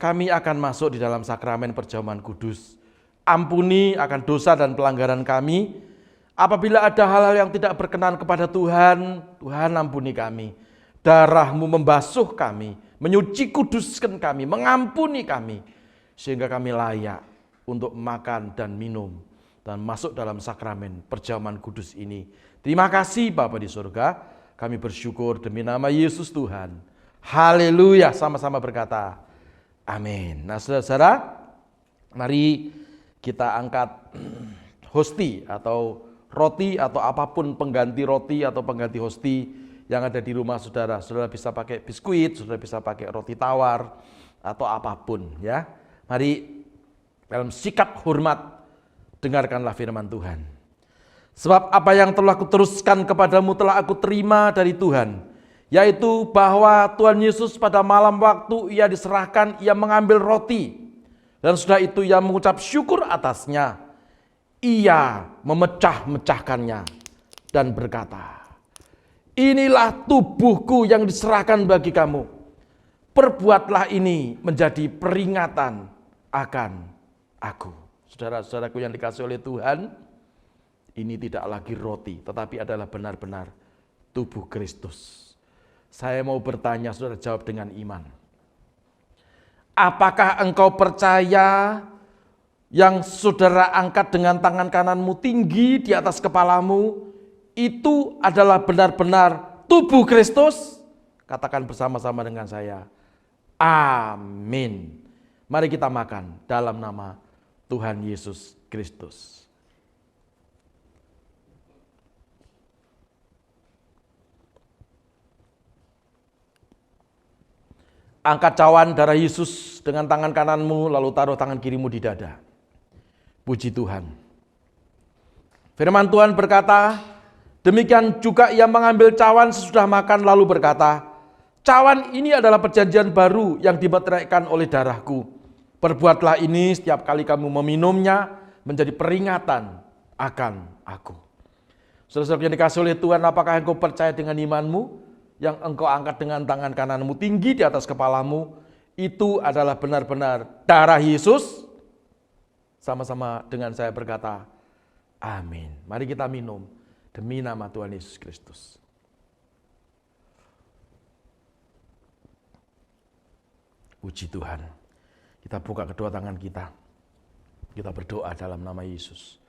kami akan masuk di dalam sakramen perjamuan kudus. Ampuni akan dosa dan pelanggaran kami. Apabila ada hal-hal yang tidak berkenan kepada Tuhan, Tuhan ampuni kami. Darah-Mu membasuh kami, menyuci kuduskan kami, mengampuni kami, sehingga kami layak untuk makan dan minum dan masuk dalam sakramen perjamuan kudus ini. Terima kasih Bapa di surga, kami bersyukur demi nama Yesus Tuhan. Haleluya, sama-sama berkata, amin. Nah saudara-saudara, mari kita angkat hosti atau roti atau apapun pengganti roti atau pengganti hosti yang ada di rumah saudara. Saudara bisa pakai biskuit, saudara bisa pakai roti tawar atau apapun ya. Mari dalam sikap hormat dengarkanlah firman Tuhan. Sebab apa yang telah kuteruskan kepadamu telah aku terima dari Tuhan, yaitu bahwa Tuhan Yesus pada malam waktu ia diserahkan, ia mengambil roti dan sudah itu ia mengucap syukur atasnya. Ia memecah-mecahkannya dan berkata, inilah tubuhku yang diserahkan bagi kamu. Perbuatlah ini menjadi peringatan akan aku. Saudara-saudaraku yang dikasihi oleh Tuhan, ini tidak lagi roti, tetapi adalah benar-benar tubuh Kristus. Saya mau bertanya, saudara jawab dengan iman. Apakah engkau percaya yang saudara angkat dengan tangan kananmu tinggi di atas kepalamu, itu adalah benar-benar tubuh Kristus? Katakan bersama-sama dengan saya, amin. Mari kita makan dalam nama Tuhan Yesus Kristus. Angkat cawan darah Yesus dengan tangan kananmu, lalu taruh tangan kirimu di dada. Puji Tuhan. Firman Tuhan berkata, demikian juga ia mengambil cawan sesudah makan lalu berkata, cawan ini adalah perjanjian baru yang dimeteraikan oleh darahku. Perbuatlah ini setiap kali kamu meminumnya menjadi peringatan akan aku. Saudara-saudara yang dikasihi oleh Tuhan, apakah engkau percaya dengan imanmu? Yang engkau angkat dengan tangan kananmu tinggi di atas kepalamu, itu adalah benar-benar darah Yesus? Sama-sama dengan saya berkata, amin. Mari kita minum demi nama Tuhan Yesus Kristus. Puji Tuhan. Kita buka kedua tangan kita. Kita berdoa dalam nama Yesus.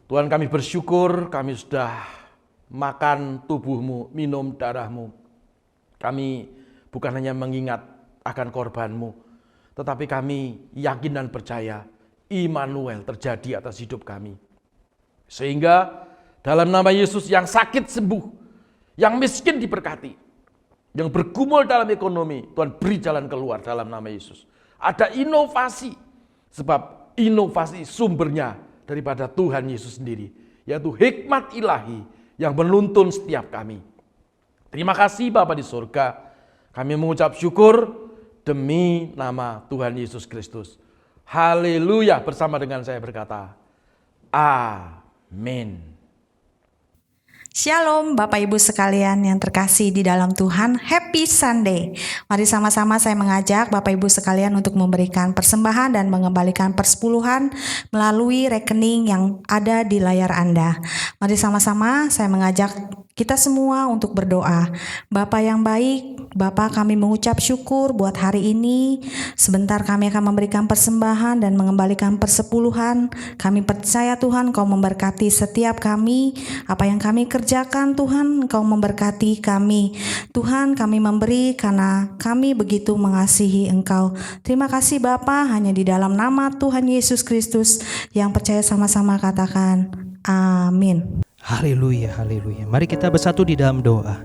Tuhan, kami bersyukur kami sudah makan tubuh-Mu, minum darah-Mu. Kami bukan hanya mengingat akan korban-Mu, tetapi kami yakin dan percaya Immanuel terjadi atas hidup kami. Sehingga dalam nama Yesus yang sakit sembuh, yang miskin diberkati, yang bergumul dalam ekonomi, Tuhan beri jalan keluar dalam nama Yesus. Ada inovasi, sebab inovasi sumbernya daripada Tuhan Yesus sendiri, yaitu hikmat ilahi yang menuntun setiap kami. Terima kasih Bapa di surga, kami mengucap syukur demi nama Tuhan Yesus Kristus. Haleluya, bersama dengan saya berkata, amin. Shalom Bapak Ibu sekalian yang terkasih di dalam Tuhan, Happy Sunday. Mari sama-sama saya mengajak Bapak Ibu sekalian untuk memberikan persembahan dan mengembalikan persepuluhan melalui rekening yang ada di layar Anda. Mari sama-sama saya mengajak kita semua untuk berdoa. Bapa yang baik, Bapa, kami mengucap syukur buat hari ini. Sebentar kami akan memberikan persembahan dan mengembalikan persepuluhan. Kami percaya Tuhan Engkau memberkati setiap kami. Apa yang kami kerjakan Tuhan, Engkau memberkati kami. Tuhan, kami memberi karena kami begitu mengasihi Engkau. Terima kasih Bapa, hanya di dalam nama Tuhan Yesus Kristus yang percaya sama-sama katakan amin. Haleluya, haleluya. Mari kita bersatu di dalam doa.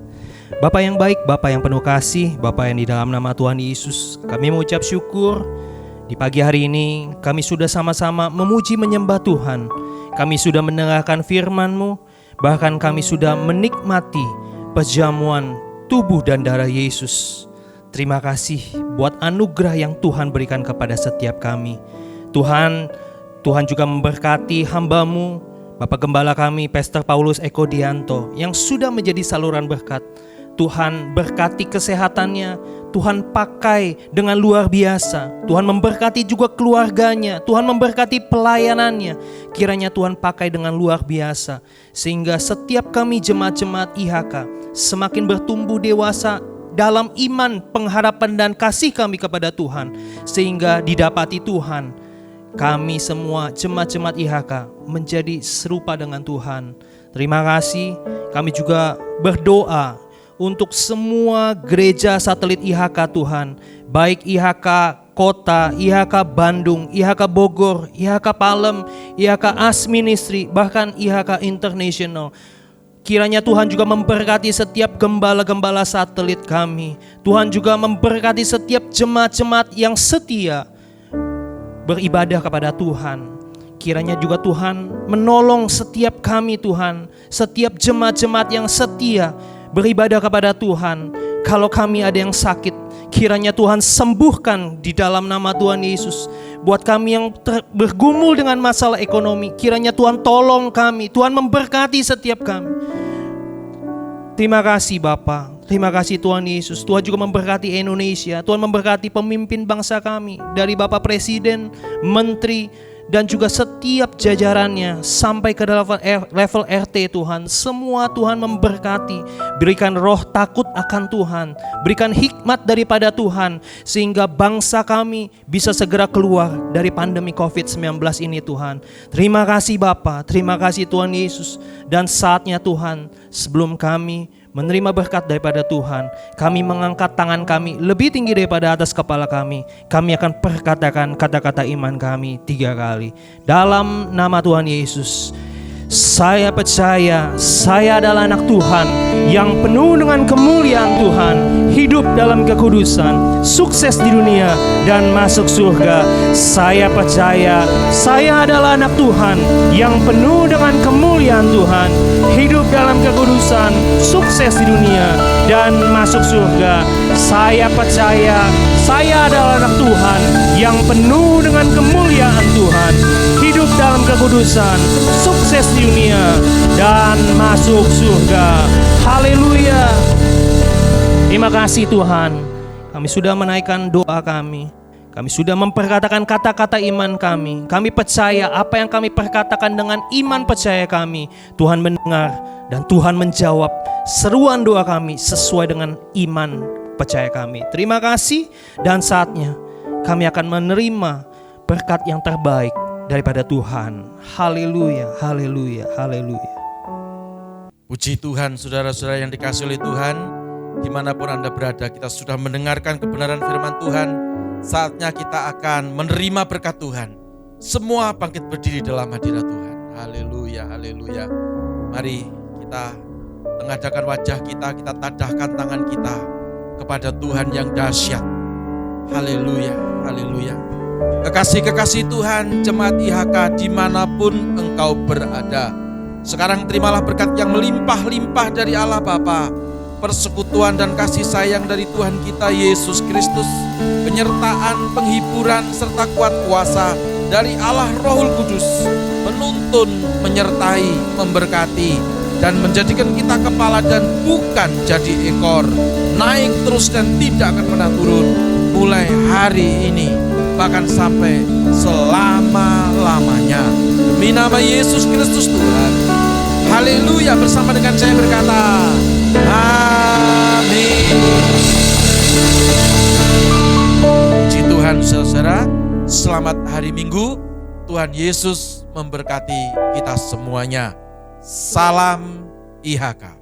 Bapa yang baik, Bapa yang penuh kasih, Bapa yang di dalam nama Tuhan Yesus, kami mengucap syukur di pagi hari ini. Kami sudah sama-sama memuji menyembah Tuhan. Kami sudah mendengarkan firman-Mu, bahkan kami sudah menikmati perjamuan tubuh dan darah Yesus. Terima kasih buat anugerah yang Tuhan berikan kepada setiap kami. Tuhan juga memberkati hamba-Mu, Bapak Gembala kami, Pastor Paulus Eko Dianto, yang sudah menjadi saluran berkat. Tuhan berkati kesehatannya, Tuhan pakai dengan luar biasa. Tuhan memberkati juga keluarganya, Tuhan memberkati pelayanannya. Kiranya Tuhan pakai dengan luar biasa, sehingga setiap kami jemaat-jemaat IHK semakin bertumbuh dewasa dalam iman, pengharapan dan kasih kami kepada Tuhan, sehingga didapati Tuhan, kami semua jemaat-jemaat IHK menjadi serupa dengan Tuhan. Terima kasih. Kami juga berdoa untuk semua gereja satelit IHK Tuhan, baik IHK Kota, IHK Bandung, IHK Bogor, IHK Palem, IHK As Ministry, bahkan IHK International. Kiranya Tuhan juga memberkati setiap gembala-gembala satelit kami. Tuhan juga memberkati setiap jemaat-jemaat yang setia beribadah kepada Tuhan. Kiranya juga Tuhan menolong setiap kami Tuhan, setiap jemaat-jemaat yang setia beribadah kepada Tuhan. Kalau kami ada yang sakit, kiranya Tuhan sembuhkan di dalam nama Tuhan Yesus. Buat kami yang bergumul dengan masalah ekonomi, kiranya Tuhan tolong kami, Tuhan memberkati setiap kami. Terima kasih Bapa, terima kasih Tuhan Yesus. Tuhan juga memberkati Indonesia, Tuhan memberkati pemimpin bangsa kami, dari Bapak Presiden, Menteri, dan juga setiap jajarannya sampai ke level RT Tuhan. Semua Tuhan memberkati. Berikan roh takut akan Tuhan, berikan hikmat daripada Tuhan, sehingga bangsa kami bisa segera keluar dari pandemi COVID-19 ini Tuhan. Terima kasih Bapa, terima kasih Tuhan Yesus. Dan saatnya Tuhan, sebelum kami menerima berkat daripada Tuhan, kami mengangkat tangan kami lebih tinggi daripada atas kepala kami. Kami akan perkatakan kata-kata iman kami 3 kali. Dalam nama Tuhan Yesus, saya percaya saya adalah anak Tuhan yang penuh dengan kemuliaan Tuhan, hidup dalam kekudusan, sukses di dunia dan masuk surga. Saya percaya saya adalah anak Tuhan yang penuh dengan kemuliaan Tuhan, hidup dalam kekudusan, sukses di dunia dan masuk surga. Saya percaya saya adalah anak Tuhan yang penuh dengan kemuliaan Tuhan, hidup dalam kekudusan, sukses di dunia dan masuk surga. Haleluya. Terima kasih Tuhan. Kami sudah menaikkan doa kami. Kami sudah memperkatakan kata-kata iman kami. Kami percaya apa yang kami perkatakan dengan iman percaya kami, Tuhan mendengar dan Tuhan menjawab seruan doa kami sesuai dengan iman percaya kami. Terima kasih, dan saatnya kami akan menerima berkat yang terbaik daripada Tuhan. Haleluya, haleluya, haleluya. Puji Tuhan, saudara-saudara yang dikasihi oleh Tuhan, dimanapun Anda berada, kita sudah mendengarkan kebenaran firman Tuhan. Saatnya kita akan menerima berkat Tuhan. Semua bangkit berdiri dalam hadirat Tuhan. Haleluya, haleluya. Mari kita tengadahkan wajah kita tadahkan tangan kita kepada Tuhan yang dahsyat. Haleluya, haleluya. Kekasih-kekasih Tuhan, jemaat IHK dimanapun engkau berada, sekarang terimalah berkat yang melimpah-limpah dari Allah Bapa, persekutuan dan kasih sayang dari Tuhan kita Yesus Kristus, penyertaan, penghiburan, serta kuat kuasa dari Allah Rohul Kudus, menuntun, menyertai, memberkati, dan menjadikan kita kepala dan bukan jadi ekor, naik terus dan tidak akan pernah turun, mulai hari ini, bahkan sampai selama-lamanya. Demi nama Yesus Kristus Tuhan. Haleluya, bersama dengan saya berkata, amin. Puji Tuhan, saudara. Selamat hari Minggu. Tuhan Yesus memberkati kita semuanya. Salam IHK.